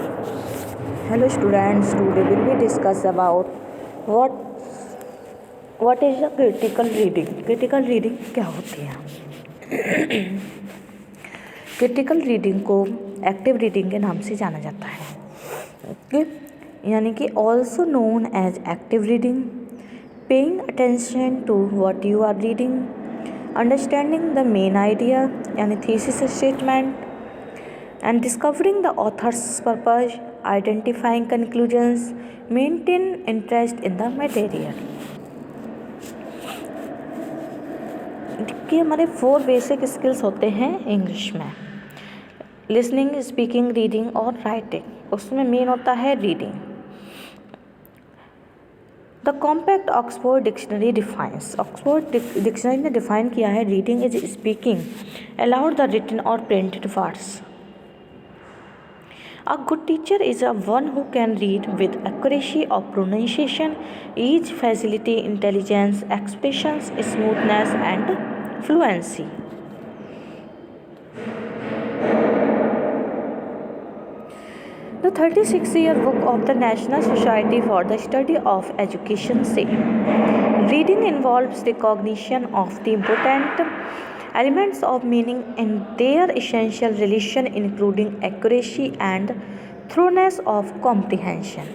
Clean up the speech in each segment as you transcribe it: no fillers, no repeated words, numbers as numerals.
Hello students, today will be discuss about what what is a critical reading. Critical reading क्या होती है? Critical reading को active reading के नाम से जाना जाता है, ओके, यानी कि also known as active reading, paying attention to what you are reading, understanding the main idea यानी thesis statement, and discovering the author's purpose, identifying conclusions, maintain interest in the material. कि हमारे 4 basic skills होते हैं English में, listening, speaking, reading और writing. उसमें main होता है reading. The compact Oxford dictionary defines, Oxford dictionary ने डिफाइन किया है reading is speaking aloud the written और printed words. A good teacher is a one who can read with accuracy of pronunciation, ease, facility, intelligence, expressions, smoothness, and fluency. The 36-year book of the National Society for the Study of Education says, reading involves recognition of the important elements of meaning in their essential relation, including accuracy and thoroughness of comprehension.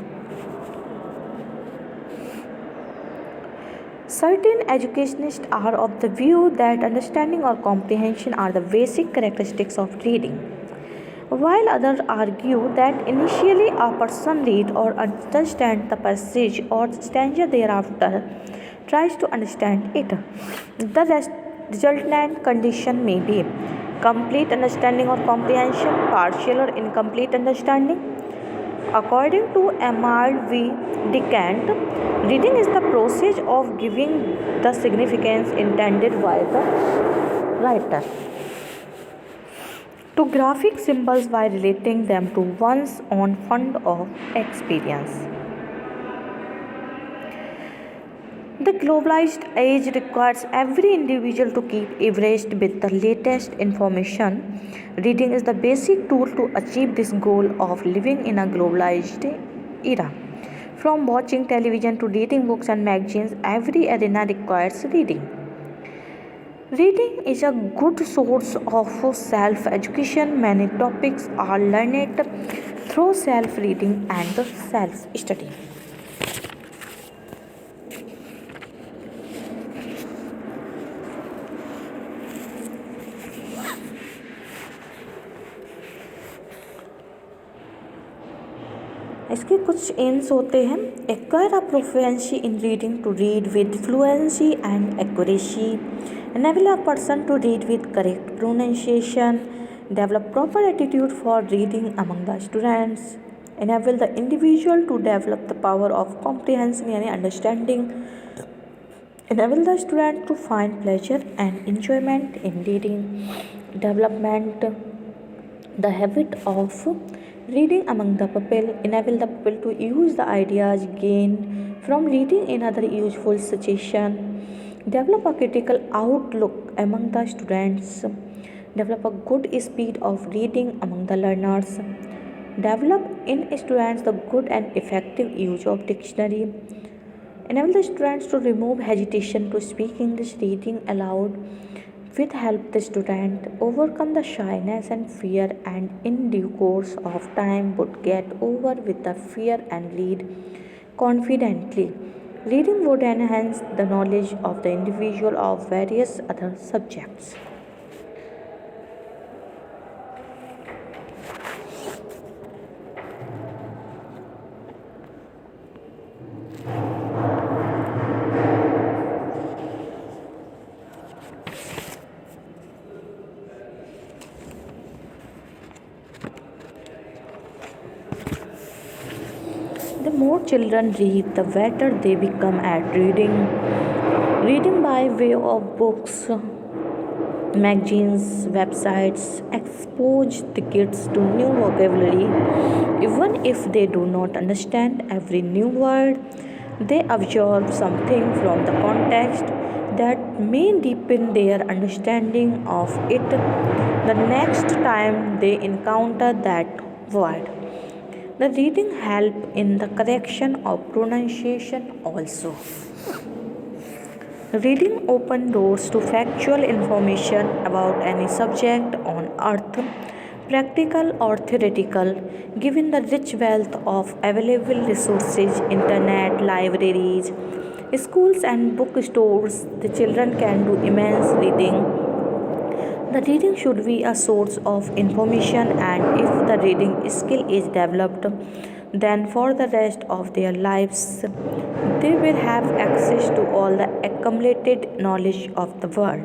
Certain educationists are of the view that understanding or comprehension are the basic characteristics of reading, while others argue that initially a person reads or understands the passage or stanza, thereafter tries to understand it. The resultant condition may be complete understanding or comprehension, partial or incomplete understanding. According to Emile V. Decant, reading is the process of giving the significance intended by the writer to graphic symbols by relating them to one's own fund of experience. The globalized age requires every individual to keep abreast with the latest information. Reading is the basic tool to achieve this goal of living in a globalized era. From watching television to reading books and magazines, every arena requires reading. Reading is a good source of self-education. Many topics are learned through self-reading and self-study. इसके कुछ aims होते हैं, acquire a proficiency in reading to read with fluency and accuracy, enable a person to read with correct pronunciation, develop proper attitude for reading among the students, enable the individual to develop the power of comprehension यानी understanding, enable the student to find pleasure and enjoyment in reading, development the habit of reading among the people, enable the people to use the ideas gained from reading in other useful situation, develop a critical outlook among the students, develop a good speed of reading among the learners, develop in students the good and effective use of dictionary, enable the students to remove hesitation to speak English reading aloud, with help the student overcome the shyness and fear, and in due course of time would get over with the fear and read confidently. Reading would enhance the knowledge of the individual of various other subjects. The more children read, the better they become at reading. Reading by way of books, magazines, websites expose the kids to new vocabulary. Even if they do not understand every new word, they absorb something from the context that may deepen their understanding of it the next time they encounter that word. The reading help in the correction of pronunciation also. Reading open doors to factual information about any subject on earth, practical or theoretical, given the rich wealth of available resources, internet, libraries, schools and bookstores, the children can do immense reading. The reading should be a source of information, and if the reading skill is developed, then for the rest of their lives they will have access to all the accumulated knowledge of the world,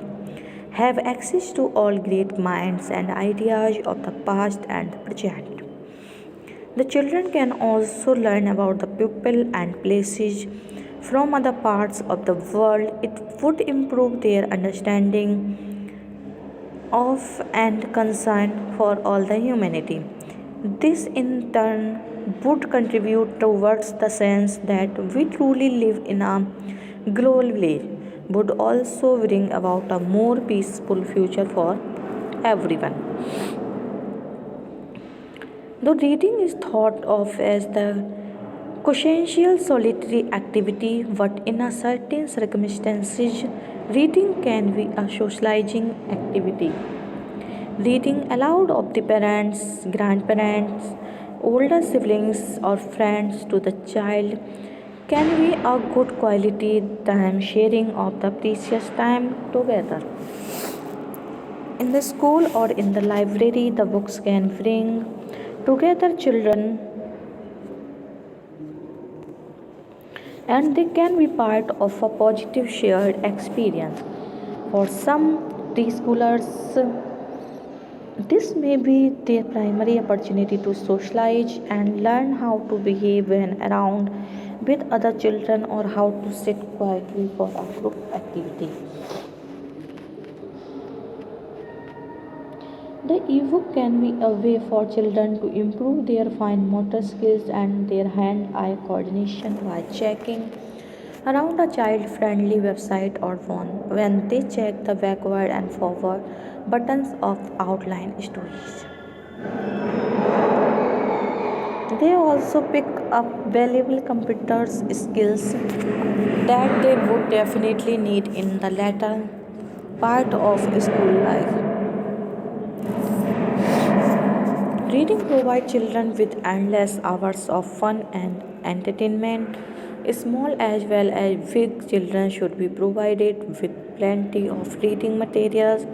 have access to all great minds and ideas of the past and the present. The children can also learn about the people and places from other parts of the world. It would improve their understanding of and concern for all the humanity. This in turn would contribute towards the sense that we truly live in a global village, would also bring about a more peaceful future for everyone. Though reading is thought of as the quintessential solitary activity, but in a certain circumstances, reading can be a socializing activity. Reading aloud of the parents, grandparents, older siblings, or friends to the child can be a good quality time sharing of the precious time together. In the school or in the library, the books can bring together children and they can be part of a positive shared experience. For some preschoolers, this may be their primary opportunity to socialize and learn how to behave when around with other children or how to sit quietly for a group activity. The ebook can be a way for children to improve their fine motor skills and their hand eye coordination by checking around a child friendly website or phone when they check the backward and forward buttons of outline stories. They also pick up valuable computer skills that they would definitely need in the latter part of school life. Reading provides children with endless hours of fun and entertainment. Small as well as big children should be provided with plenty of reading materials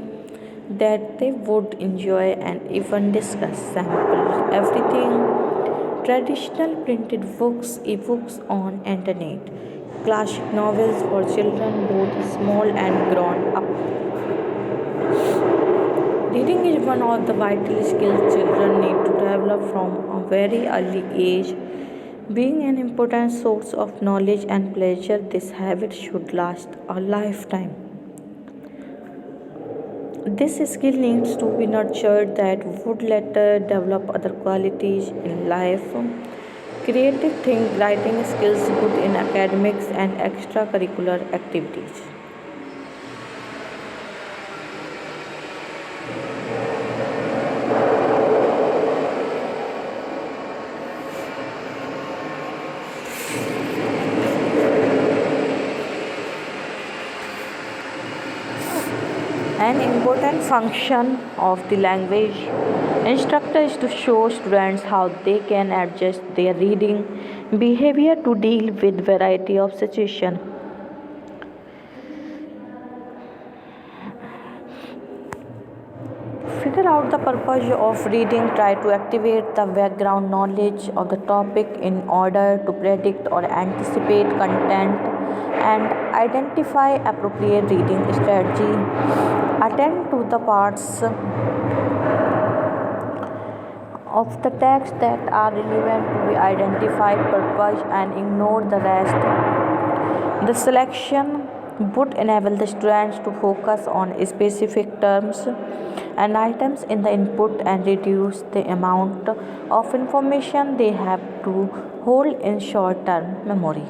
that they would enjoy and even discuss. Sample everything traditional printed books, ebooks on internet, classic novels for children both small and grown up. Reading is one of the vital skills children need to develop from a very early age. Being an important source of knowledge and pleasure, this habit should last a lifetime. This skill needs to be nurtured that would later develop other qualities in life. Creative think writing skills good in academics and extracurricular activities. An important function of the language instructor is to show students how they can adjust their reading behavior to deal with variety of situations. Figure out the purpose of reading. Try to activate the background knowledge of the topic in order to predict or anticipate content and identify appropriate reading strategy. Attend to the parts of the text that are relevant to the identified purpose and ignore the rest. The selection would enable the students to focus on specific terms and items in the input and reduce the amount of information they have to hold in short term memory.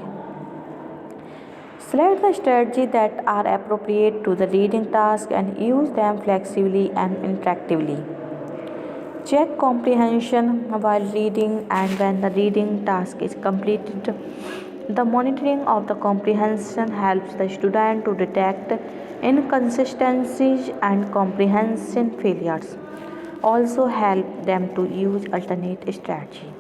Select the strategies that are appropriate to the reading task and use them flexibly and interactively. Check comprehension while reading, and when the reading task is completed, the monitoring of the comprehension helps the student to detect inconsistencies and comprehension failures. Also help them to use alternate strategy.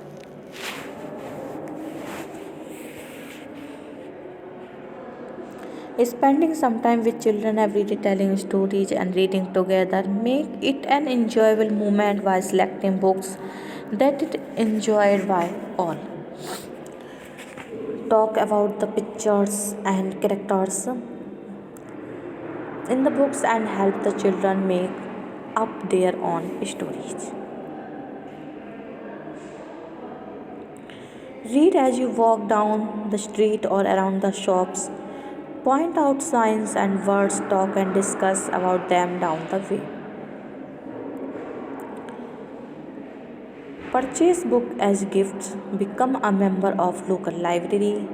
Spending some time with children every day telling stories and reading together make it an enjoyable moment while selecting books that it enjoyed by all. Talk about the pictures and characters in the books and help the children make up their own stories. Read as you walk down the street or around the shops. Point out signs and words, talk and discuss about them down the way. Purchase book as gifts. Become a member of local library.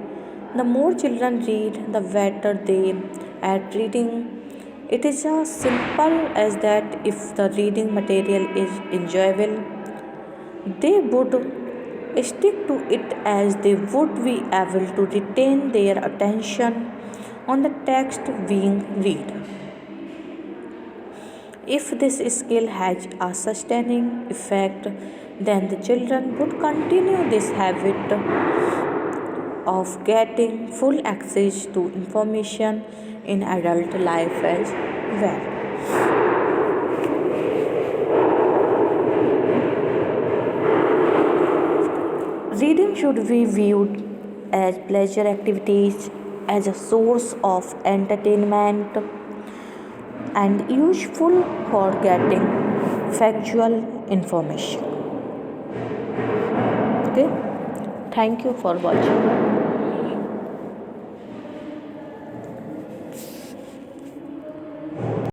The more children read, the better they at reading. It is as simple as that. If the reading material is enjoyable, they would stick to it as they would be able to retain their attention on the text being read. If this skill has a sustaining effect, then the children would continue this habit of getting full access to information in adult life as well. Reading should be viewed as pleasure activities, as a source of entertainment, and useful for getting factual information. Okay, thank you for watching.